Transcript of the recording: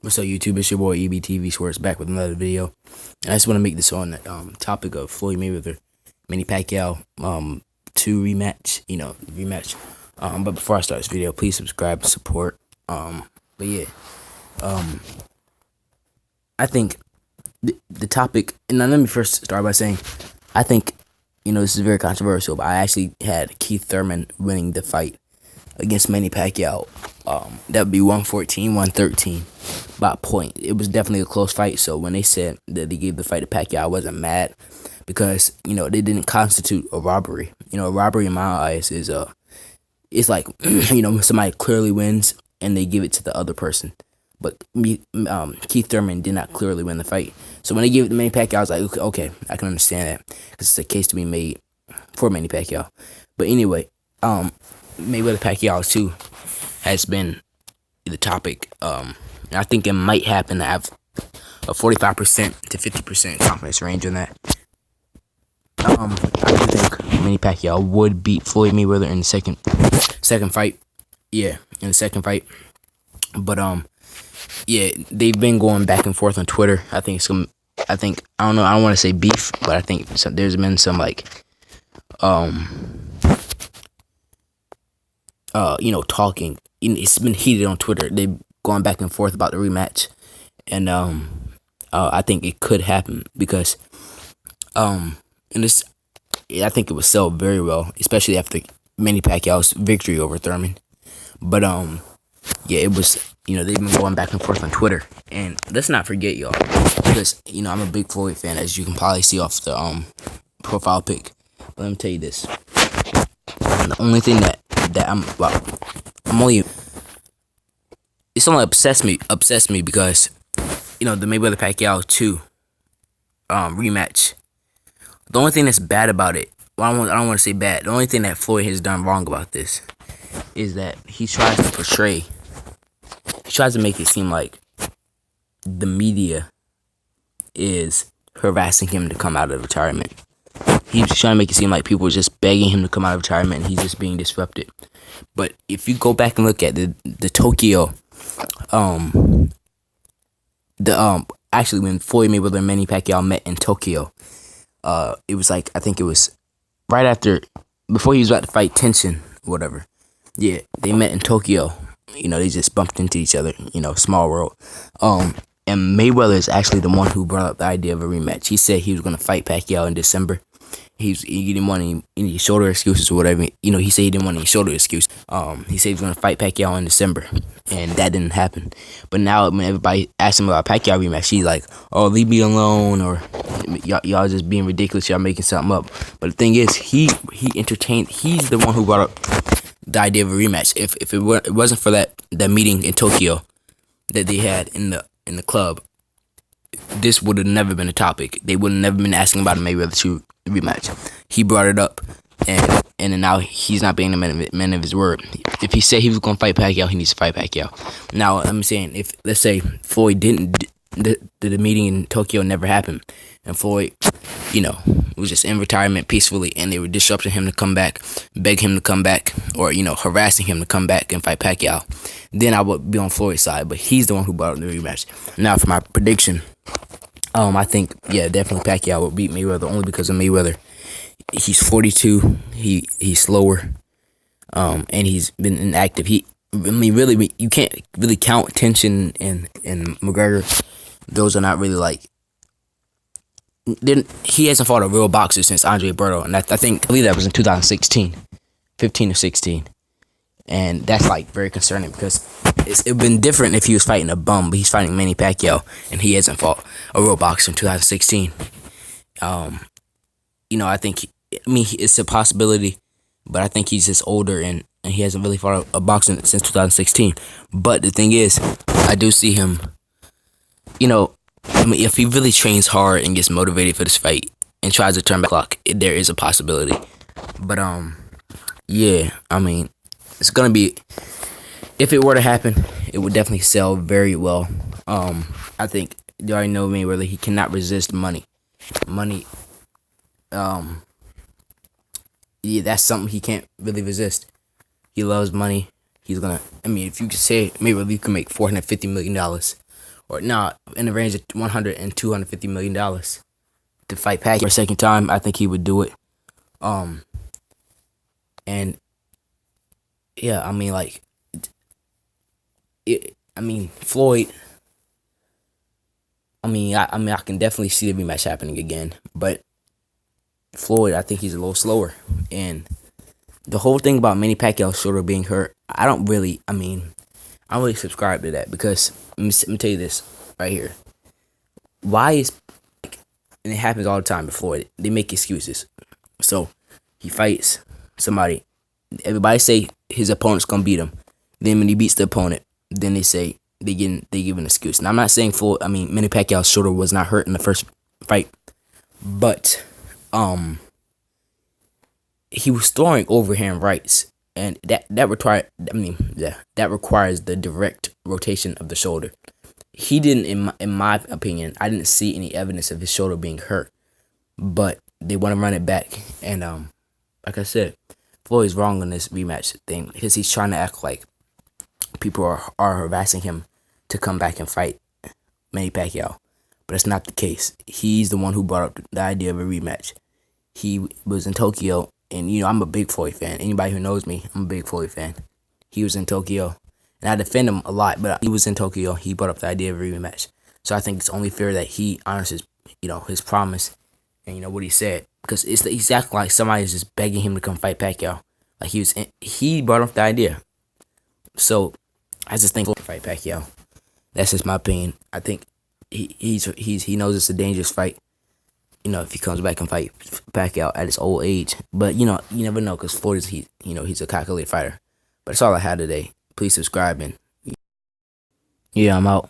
What's up, YouTube? It's your boy EBTV Sports back with another video. And I just want to make this on the topic of Floyd Mayweather, Manny Pacquiao 2 rematch. But before I start this video, please subscribe, support. But yeah, I think the topic. And now let me first start by saying, I think this is very controversial, but I actually had Keith Thurman winning the fight against Manny Pacquiao. That would be 114, 113 by a point. It was definitely a close fight. So when they said that they gave the fight to Pacquiao, I wasn't mad because they didn't constitute a robbery. A robbery in my eyes is it's like somebody clearly wins and they give it to the other person. But Keith Thurman did not clearly win the fight. So when they gave it to Manny Pacquiao, I was like, okay, I can understand that because it's a case to be made for Manny Pacquiao. But anyway, Mayweather Pacquiao 2 has been the topic. I think it might happen. I have a 45% to 50% confidence range on that. I do think Manny Pacquiao would beat Floyd Mayweather in the second fight. Yeah, in the second fight. But yeah, they've been going back and forth on Twitter. I think I don't know. I don't want to say beef, but I think there's been some talking. It's been heated on Twitter. They've gone back and forth about the rematch, and I think it could happen because I think it would sell very well, especially after Manny Pacquiao's victory over Thurman. But yeah, it was they've been going back and forth on Twitter, and let's not forget, y'all, because I'm a big Floyd fan, as you can probably see off the profile pic. But let me tell you this: the only thing that it's only upsets me because the Mayweather Pacquiao 2 rematch. The only thing that's bad about it, I don't want to say bad. The only thing that Floyd has done wrong about this is that he tries to make it seem like the media is harassing him to come out of retirement. He's trying to make it seem like people are just begging him to come out of retirement and he's just being disrupted. But if you go back and look at the Tokyo, actually when Floyd Mayweather and Manny Pacquiao met in Tokyo, it was I think it was right after, before he was about to fight Tension, whatever. Yeah, they met in Tokyo. They just bumped into each other. Small world. And Mayweather is actually the one who brought up the idea of a rematch. He said he was going to fight Pacquiao in December. He didn't want any shoulder excuses or whatever. He said he didn't want any shoulder excuse. He said he was going to fight Pacquiao in December, and that didn't happen. But now when everybody asks him about Pacquiao rematch, he's like, "Oh, leave me alone," or y'all just being ridiculous. Y'all making something up. But the thing is, he entertained. He's the one who brought up the idea of a rematch. If it wasn't for that meeting in Tokyo that they had in the club, this would have never been a topic. They would have never been asking about a Mayweather 2 rematch. He brought it up, and then now he's not being the man of his word. If he said he was going to fight Pacquiao, he needs to fight Pacquiao. Now, I'm saying, if, let's say, Floyd didn't, the meeting in Tokyo never happened, and Floyd, was just in retirement peacefully, and they were disrupting him to come back, beg him to come back, or, harassing him to come back and fight Pacquiao, then I would be on Floyd's side. But he's the one who brought up the rematch. Now, for my prediction, I think, yeah, definitely Pacquiao will beat Mayweather, only because of Mayweather. He's 42. He's slower, and he's been inactive. Really, you can't really count Tension and McGregor. Those are not really he hasn't fought a real boxer since Andre Berto, and I believe that was in 2016, 15 or 16, and that's very concerning because it'd been different if he was fighting a bum, but he's fighting Manny Pacquiao, and he hasn't fought a real boxer in 2016. I think it's a possibility, but I think he's just older and he hasn't really fought a boxer since 2016. But the thing is, I do see him. If he really trains hard and gets motivated for this fight and tries to turn back the clock, there is a possibility. But yeah, it's gonna be. If it were to happen, it would definitely sell very well. I think you already know Mayweather. He cannot resist money. Yeah, that's something he can't really resist. He loves money. He's gonna. If you could say Mayweather, you can make $450 million or not in the range of 100 and 250 million dollars to fight Pacquiao for a second time. I think he would do it. Um, and yeah, I mean, like, I mean, Floyd. I can definitely see the rematch happening again, but Floyd, I think he's a little slower, and the whole thing about Manny Pacquiao's shoulder being hurt, I don't really subscribe to that because let me tell you this right here. Why is, and it happens all the time before they make excuses. So he fights somebody. Everybody say his opponent's gonna beat him. Then when he beats the opponent, then they say they give an excuse. And I'm not saying Manny Pacquiao's shoulder was not hurt in the first fight, but he was throwing overhand rights, and that requires the direct rotation of the shoulder. He didn't, in my opinion, I didn't see any evidence of his shoulder being hurt, but they want to run it back, and like I said, Floyd's wrong on this rematch thing because he's trying to act like people are harassing him to come back and fight Manny Pacquiao, but it's not the case. He's the one who brought up the idea of a rematch. He was in Tokyo, and I'm a big Floyd fan. Anybody who knows me, I'm a big Floyd fan. He was in Tokyo, and I defend him a lot, but he was in Tokyo. He brought up the idea of a rematch, so I think it's only fair that he honors his promise and what he said, because he's acting like somebody's just begging him to come fight Pacquiao. Like he brought up the idea, so I just think fight Pacquiao. That's just my opinion. I think he knows it's a dangerous fight. If he comes back and fight Pacquiao at his old age. But you never know, because Floyd he's a calculated fighter. But that's all I had today. Please subscribe, and yeah, I'm out.